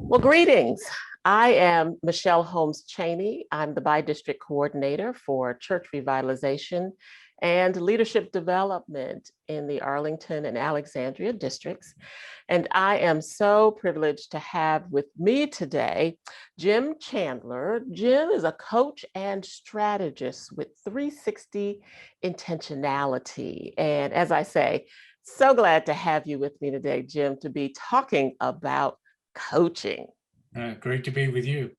Well, greetings. I am Michelle Holmes Cheney. I'm the bi-district coordinator for church revitalization and leadership development in the Arlington and Alexandria districts. And I am so privileged to have with me today, Jim Chandler. Jim is a coach and strategist with 360 intentionality. And as I say, so glad to have you with me today, Jim, to be talking about coaching. Great to be with you.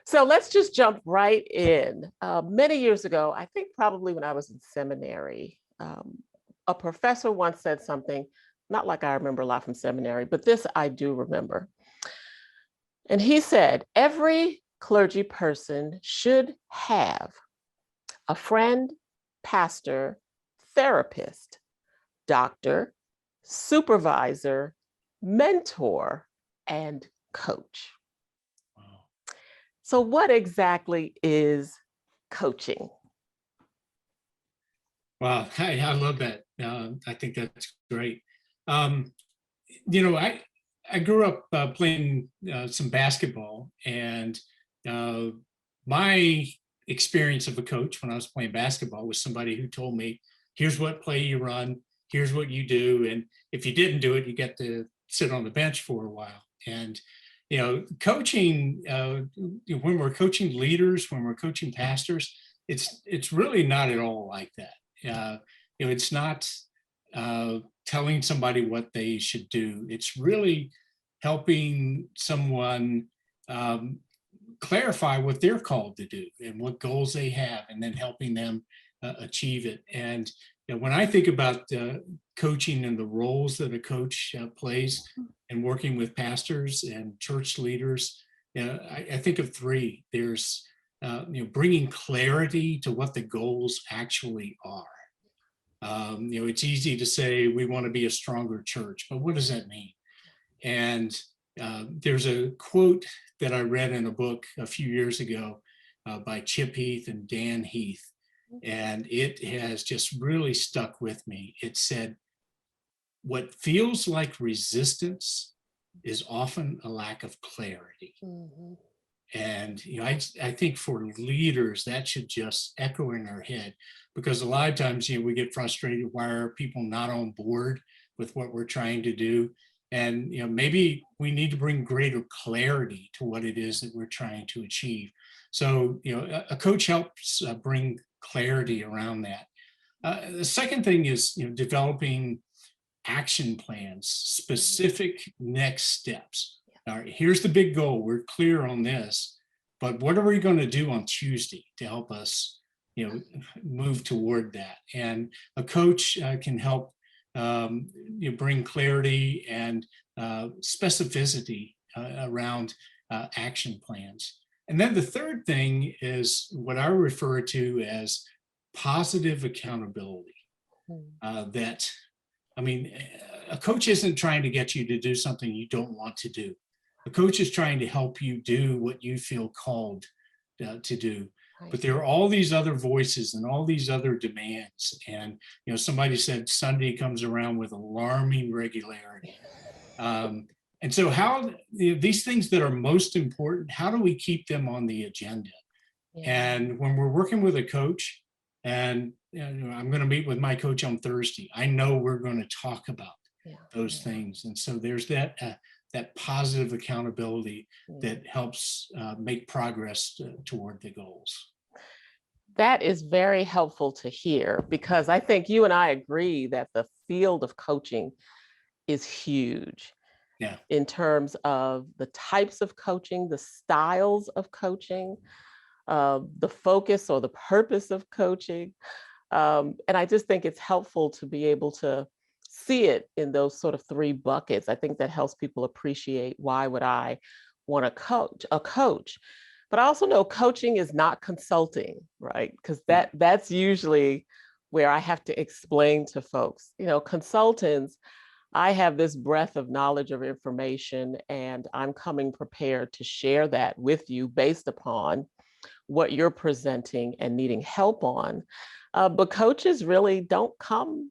So let's just jump right in. Many years ago, I think probably when I was in seminary, a professor once said something, not like I remember a lot from seminary, but this I do remember. And he said, every clergy person should have a friend, pastor, therapist, doctor, supervisor, mentor, and coach. Wow. So what exactly is coaching? Wow, I love that. I think that's great. I grew up playing some basketball, and my experience of a coach when I was playing basketball was somebody who told me, here's what play you run, here's what you do, and if you didn't do it, you get to sit on the bench for a while. And coaching, when we're coaching leaders, when we're coaching pastors, it's really not at all like that. It's not telling somebody what they should do. It's really helping someone clarify what they're called to do and what goals they have, and then helping them achieve it. And when I think about coaching and the roles that a coach plays and working with pastors and church leaders, I think of three. There's bringing clarity to what the goals actually are. It's easy to say we want to be a stronger church, but what does that mean? And there's a quote that I read in a book a few years ago by Chip Heath and Dan Heath, and it has just really stuck with me. It said, what feels like resistance is often a lack of clarity. Mm-hmm. And I think for leaders, that should just echo in our head, because a lot of times we get frustrated. Why are people not on board with what we're trying to do? And maybe we need to bring greater clarity to what it is that we're trying to achieve. So a coach helps bring clarity around that. The second thing is developing action plans, specific next steps. All right, here's the big goal. We're clear on this, but what are we going to do on Tuesday to help us, move toward that? And a coach can help bring clarity and specificity around action plans. And then the third thing is what I refer to as positive accountability. A coach isn't trying to get you to do something you don't want to do. A coach is trying to help you do what you feel called to do. But there are all these other voices and all these other demands. And, somebody said Sunday comes around with alarming regularity. And so how these things that are most important, how do we keep them on the agenda? Yeah. And when we're working with a coach, and I'm going to meet with my coach on Thursday, I know we're going to talk about those things. And so there's that positive accountability that helps make progress toward the goals. That is very helpful to hear, because I think you and I agree that the field of coaching is huge. Yeah. In terms of the types of coaching, the styles of coaching, the focus or the purpose of coaching. And I just think it's helpful to be able to see it in those sort of three buckets. I think that helps people appreciate why would I want to coach. But I also know coaching is not consulting, right? Because that's usually where I have to explain to folks, consultants, I have this breadth of knowledge of information, and I'm coming prepared to share that with you based upon what you're presenting and needing help on. But coaches really don't come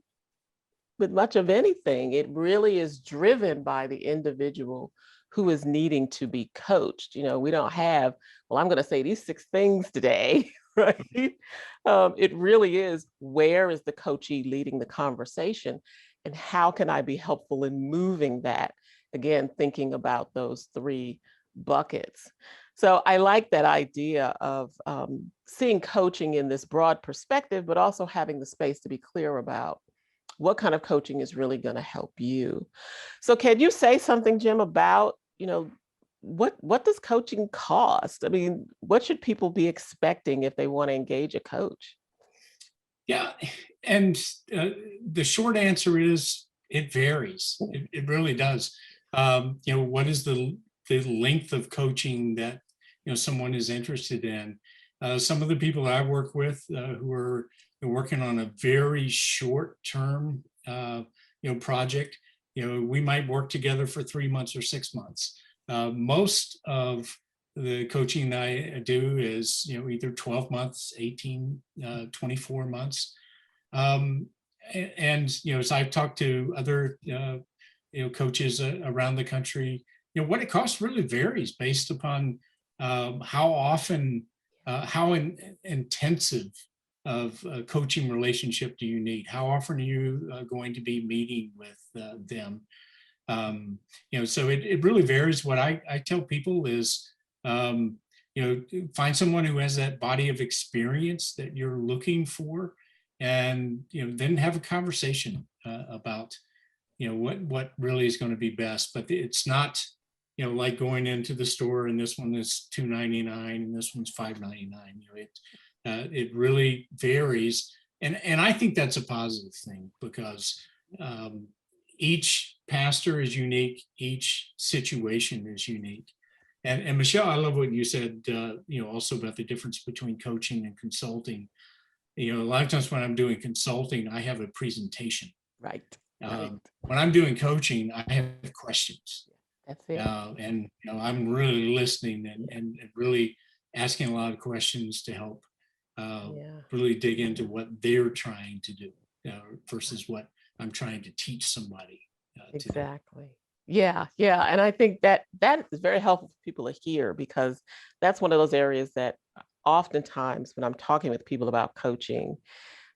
with much of anything. It really is driven by the individual who is needing to be coached. We don't have, well, I'm going to say these 6 things today, right? It really is, where is the coachee leading the conversation, and how can I be helpful in moving that? Again, thinking about those 3 buckets. So I like that idea of seeing coaching in this broad perspective, but also having the space to be clear about what kind of coaching is really going to help you. So can you say something, Jim, about, what does coaching cost? I mean, what should people be expecting if they want to engage a coach? Yeah, and the short answer is it varies. It really does. What is the length of coaching that someone is interested in? Some of the people I work with who are working on a very short term project, we might work together for 3 months or 6 months. Most of the coaching I do is, either 12 months, 18, 24 months. As I've talked to other, coaches around the country, what it costs really varies based upon how often, intensive of a coaching relationship do you need? How often are you going to be meeting with them? So it really varies. What I tell people is, find someone who has that body of experience that you're looking for, and then have a conversation about what really is going to be best. But it's not like going into the store and this one is $2.99 and this one's $5.99. It really varies, and I think that's a positive thing, because each pastor is unique, each situation is unique. And Michelle, I love what you said, also about the difference between coaching and consulting. A lot of times when I'm doing consulting, I have a presentation. Right. Right. When I'm doing coaching, I have questions. That's it. And I'm really listening and really asking a lot of questions to help really dig into what they're trying to do versus what I'm trying to teach somebody. Exactly. Yeah, yeah. And I think that is very helpful for people to hear, because that's one of those areas that oftentimes when I'm talking with people about coaching,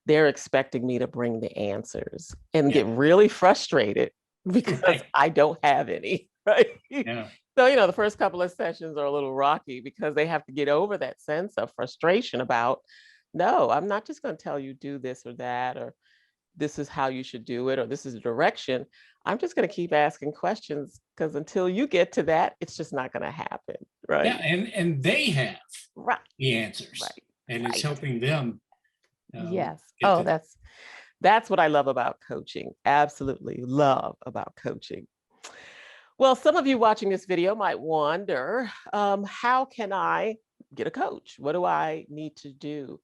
they're expecting me to bring the answers and get really frustrated because I don't have any, right? Yeah. So, the first couple of sessions are a little rocky because they have to get over that sense of frustration about, no, I'm not just going to tell you do this or that, or this is how you should do it, or this is the direction. I'm just going to keep asking questions, because until you get to that, it's just not going to happen. Right. Yeah. And they have the answers, and it's helping them. Yes. Oh, that's what I love about coaching. Absolutely love about coaching. Well, some of you watching this video might wonder, how can I get a coach? What do I need to do?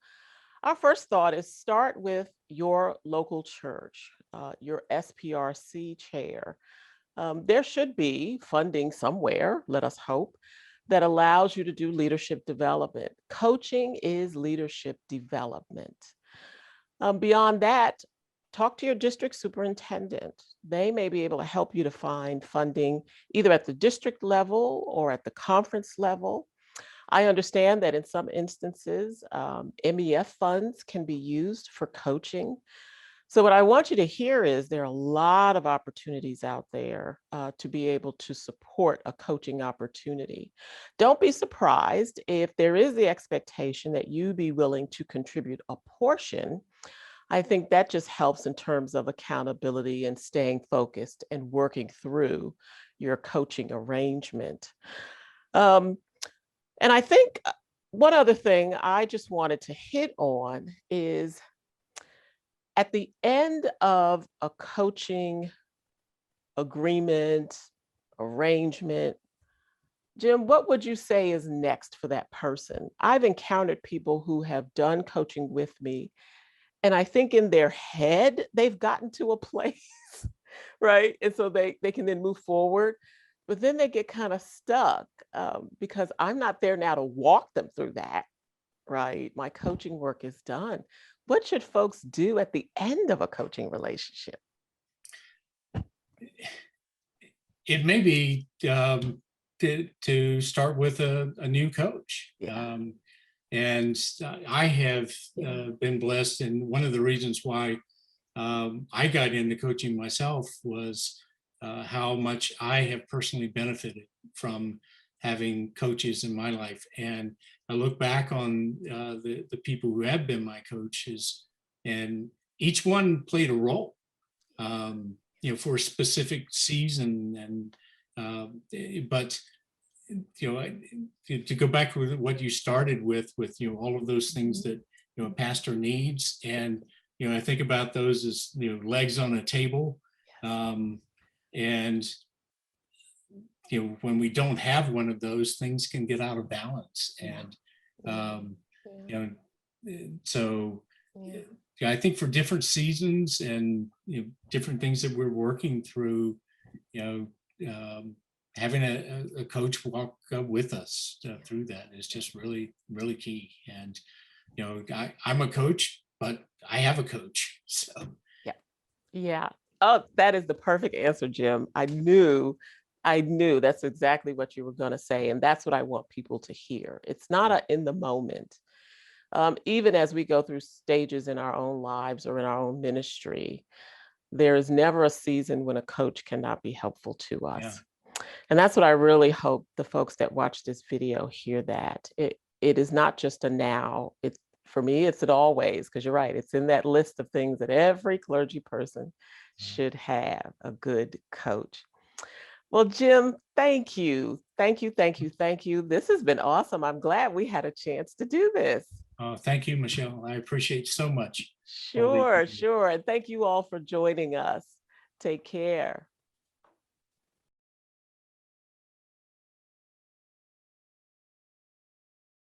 Our first thought is start with your local church, your SPRC chair. There should be funding somewhere, let us hope, that allows you to do leadership development. Coaching is leadership development. Beyond that, talk to your district superintendent. They may be able to help you to find funding either at the district level or at the conference level. I understand that in some instances, MEF funds can be used for coaching. So what I want you to hear is there are a lot of opportunities out there to be able to support a coaching opportunity. Don't be surprised if there is the expectation that you be willing to contribute a portion. I think that just helps in terms of accountability and staying focused and working through your coaching arrangement. And I think one other thing I just wanted to hit on is, at the end of a coaching agreement, arrangement, Jim, what would you say is next for that person? I've encountered people who have done coaching with me, and I think in their head, they've gotten to a place, right? And so they can then move forward, but then they get kind of stuck because I'm not there now to walk them through that, right? My coaching work is done. What should folks do at the end of a coaching relationship? it may be to start with a new coach. Yeah. And I have been blessed. And one of the reasons why I got into coaching myself was how much I have personally benefited from having coaches in my life. And I look back on the people who have been my coaches, and each one played a role, for a specific season. But to go back with what you started with all of those things that a pastor needs, and I think about those as legs on a table, and when we don't have one of those, things can get out of balance. And so I think for different seasons and different things that we're working through, having a coach walk with us through that is just really, really key. And I'm a coach, but I have a coach. So Yeah. Yeah. Oh, that is the perfect answer, Jim. I knew that's exactly what you were going to say. And that's what I want people to hear. It's not a in the moment. Even as we go through stages in our own lives or in our own ministry, there is never a season when a coach cannot be helpful to yeah, us. And that's what I really hope the folks that watch this video hear, that it is not just a now. It's, for me, it's an always, because you're right. It's in that list of things that every clergy person should have: a good coach. Well, Jim, thank you. Thank you, thank you, thank you. This has been awesome. I'm glad we had a chance to do this. thank you, Michelle. I appreciate so much all that you Sure, do. sure. And thank you all for joining us. Take care.